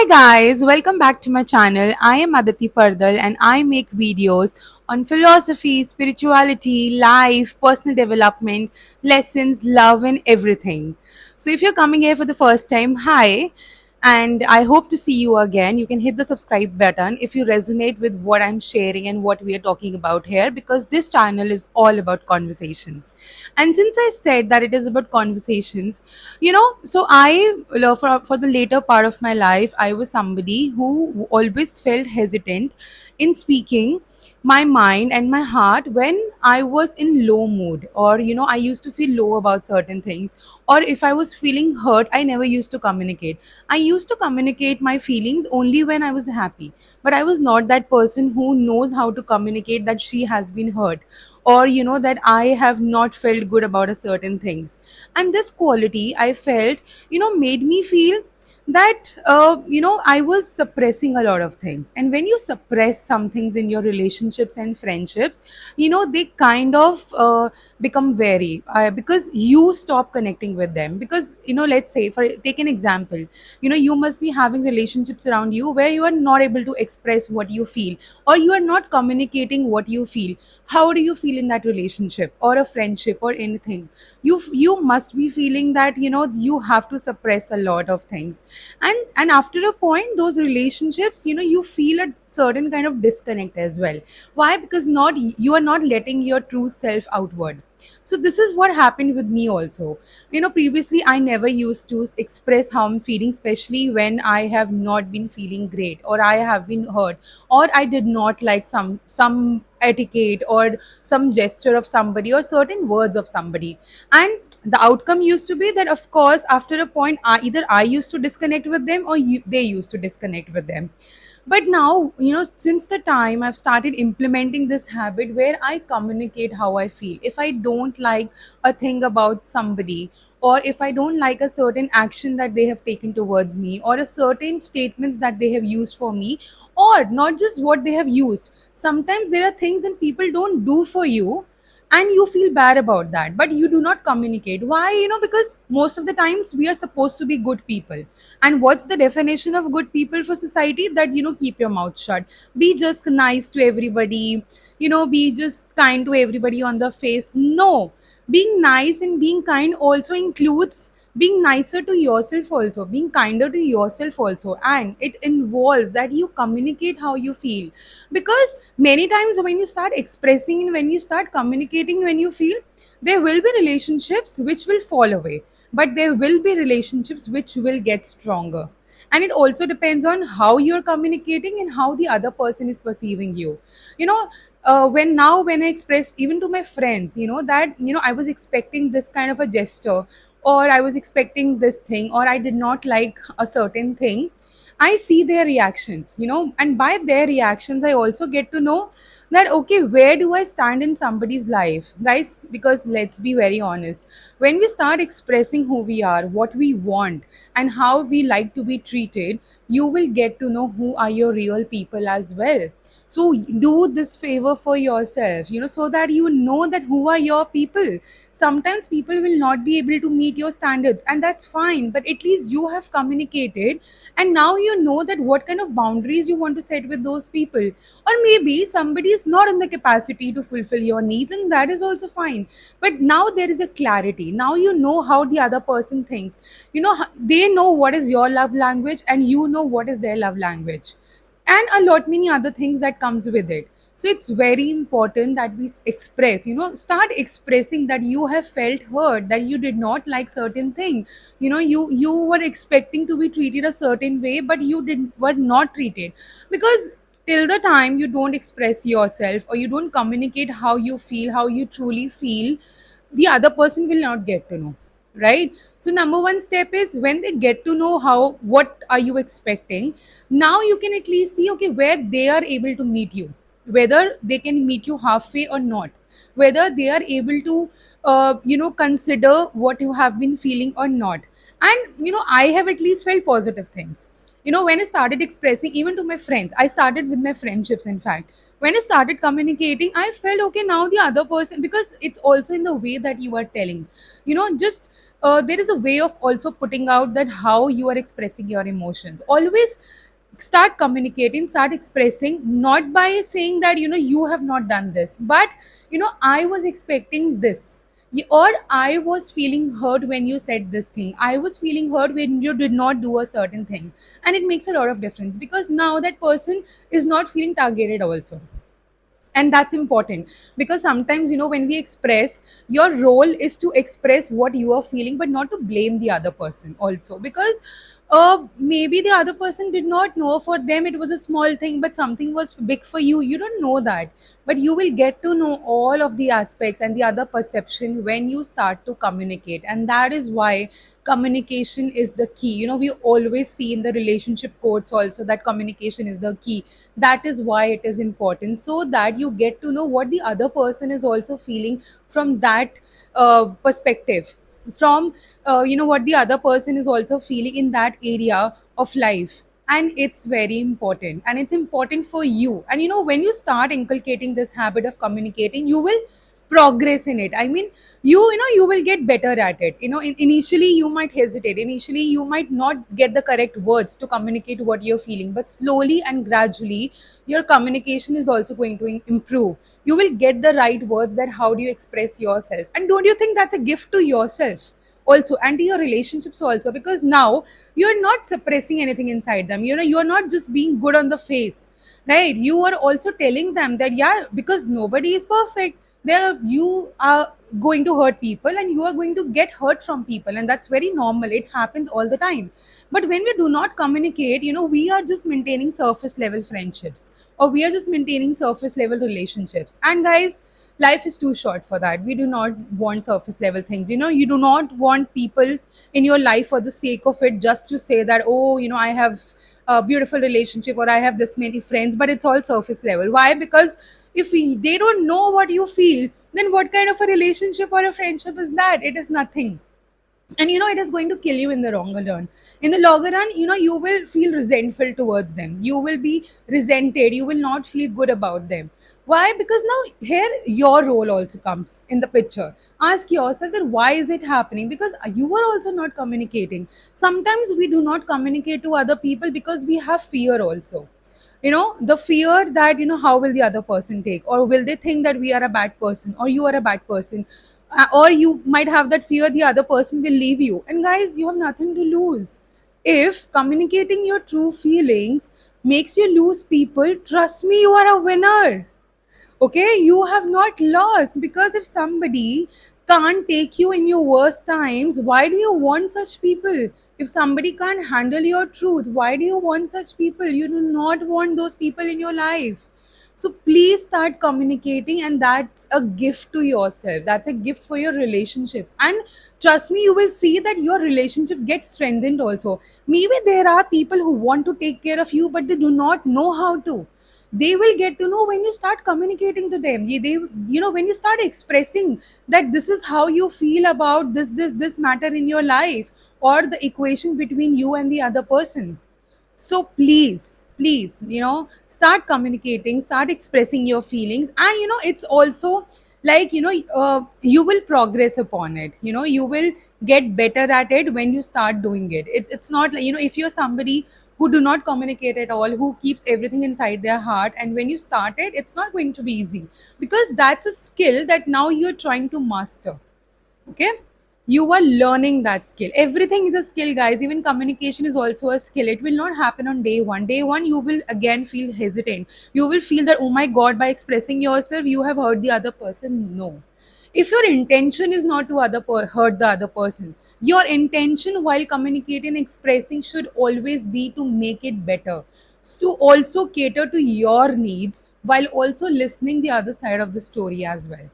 guys, welcome back to my channel. I am Aditi Pardal and I make videos on philosophy, spirituality, life, personal development, lessons, love, and everything. So, if you're coming here for the first time, hi, and I hope to see you again. You can hit the subscribe button if you resonate with what I'm sharing and what we are talking about here because this channel is all about conversations. And since I said that it is about conversations, for the later part of my life, I was somebody who always felt hesitant in speaking my mind and my heart when I was in low mood, or I used to feel low about certain things, or if I was feeling hurt, I never used to communicate. I used to communicate my feelings only when I was happy, but I was not that person who knows how to communicate that she has been hurt, or that I have not felt good about a certain things. And this quality I felt made me feel that I was suppressing a lot of things. And when you suppress some things in your relationships and friendships, they kind of become wary, because you stop connecting with them. Because let's say, for take an example, you must be having relationships around you where you are not able to express what you feel, or you are not communicating what you feel. How do you feel in that relationship or a friendship or anything? You must be feeling that you have to suppress a lot of things. And after a point, those relationships, you feel a certain kind of disconnect as well. Why? Because not you are not letting your true self outward. So this is what happened with me also. Previously I never used to express how I'm feeling, especially when I have not been feeling great, or I have been hurt, or I did not like some etiquette or some gesture of somebody or certain words of somebody. And the outcome used to be that, of course, after a point, either I used to disconnect with them, or they used to disconnect with them. But now, since the time I've started implementing this habit where I communicate how I feel. If I don't like a thing about somebody, or if I don't like a certain action that they have taken towards me, or a certain statements that they have used for me, or not just what they have used, sometimes there are things and people don't do for you, and you feel bad about that, but you do not communicate. Why? Because most of the times we are supposed to be good people. And what's the definition of good people for society? That keep your mouth shut, be just nice to everybody, be just kind to everybody on the face. No, being nice and being kind also includes being nicer to yourself, also being kinder to yourself also, and it involves that you communicate how you feel. Because many times when you start expressing and when you start communicating when you feel, there will be relationships which will fall away, but there will be relationships which will get stronger. And it also depends on how you're communicating and how the other person is perceiving you. you know when I express even to my friends, that I was expecting this kind of a gesture, or I was expecting this thing, or I did not like a certain thing, I see their reactions, and by their reactions, I also get to know that, okay, where do I stand in somebody's life, guys? Because let's be very honest, when we start expressing who we are, what we want, and how we like to be treated, you will get to know who are your real people as well. So do this favor for yourself, so that you know that who are your people. Sometimes people will not be able to meet your standards, and that's fine, but at least you have communicated, and now you know that what kind of boundaries you want to set with those people. Or maybe somebody is not in the capacity to fulfill your needs, and that is also fine. But now there is a clarity. Now you know how the other person thinks. They know what is your love language, and you know what is their love language, and a lot many other things that comes with it. So it's very important that we express, start expressing that you have felt hurt, that you did not like certain thing. You were expecting to be treated a certain way, but you did were not treated. Because till the time you don't express yourself, or you don't communicate how you feel, how you truly feel, the other person will not get to know, right? So number one step is, when they get to know how, what are you expecting, now you can at least see, okay, where they are able to meet you, whether they can meet you halfway or not, whether they are able to consider what you have been feeling or not. And I have at least felt positive things. When I started expressing, even to my friends, I started with my friendships, in fact, when I started communicating, I felt, okay, now the other person, because it's also in the way that you are telling, just there is a way of also putting out that how you are expressing your emotions. Always start communicating, start expressing, not by saying that you have not done this, but I was expecting this. Or I was feeling hurt when you said this thing, I was feeling hurt when you did not do a certain thing. And it makes a lot of difference, because now that person is not feeling targeted also. And that's important, because sometimes when we express, your role is to express what you are feeling, but not to blame the other person also. Because maybe the other person did not know, for them it was a small thing, but something was big for you, you don't know that. But you will get to know all of the aspects and the other perception when you start to communicate. And that is why communication is the key. We always see in the relationship quotes also that communication is the key. That is why it is important, so that you get to know what the other person is also feeling from that perspective, from what the other person is also feeling in that area of life. And it's very important, and it's important for you. And when you start inculcating this habit of communicating, you will progress in it. I mean, you will get better at it. Initially you might hesitate, initially you might not get the correct words to communicate what you're feeling, but slowly and gradually your communication is also going to improve. You will get the right words, that how do you express yourself. And don't you think that's a gift to yourself also, and to your relationships also? Because now you're not suppressing anything inside them. You're not just being good on the face, right? You are also telling them that, yeah, because nobody is perfect, there you are going to hurt people, and you are going to get hurt from people, and that's very normal, it happens all the time. But when we do not communicate, we are just maintaining surface level friendships, or we are just maintaining surface level relationships. And guys, life is too short for that. We do not want surface level things. You do not want people in your life for the sake of it, just to say that, oh, I have a beautiful relationship, or I have this many friends, but it's all surface level. Why? Because if they don't know what you feel, then what kind of a relationship or a friendship is that? It is nothing. And it is going to kill you in the longer run. In the longer run, you will feel resentful towards them, you will be resented, you will not feel good about them. Why? Because now here your role also comes in the picture. Ask yourself that why is it happening, because you are also not communicating. Sometimes we do not communicate to other people because we have fear also. The fear that how will the other person take, or will they think that we are a bad person, or you are a bad person. Or you might have that fear the other person will leave you. And guys, you have nothing to lose. If communicating your true feelings makes you lose people, trust me, you are a winner. Okay, you have not lost, because if somebody can't take you in your worst times, why do you want such people? If somebody can't handle your truth, why do you want such people? You do not want those people in your life. So please start communicating, and that's a gift to yourself, that's a gift for your relationships. And trust me, you will see that your relationships get strengthened also. Maybe there are people who want to take care of you, but they do not know how to. They will get to know when you start communicating to them. When you start expressing that this is how you feel about this matter in your life, or the equation between you and the other person. So please, start communicating, start expressing your feelings. And it's also like, you will progress upon it. You will get better at it when you start doing it. It's not like, if you're somebody who do not communicate at all, who keeps everything inside their heart, and when you start it, it's not going to be easy, because that's a skill that now you're trying to master. Okay, you are learning that skill. Everything is a skill, guys. Even communication is also a skill. It will not happen on day one. Day one, you will again feel hesitant. You will feel that, oh my god, by expressing yourself you have hurt the other person. No, if your intention is not to hurt the other person, your intention while communicating and expressing should always be to make it better, to also cater to your needs, while also listening the other side of the story as well.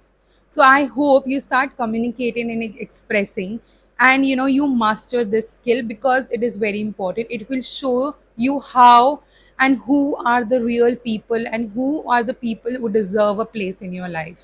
So I hope you start communicating and expressing, and you master this skill, because it is very important. It will show you how and who are the real people, and who are the people who deserve a place in your life.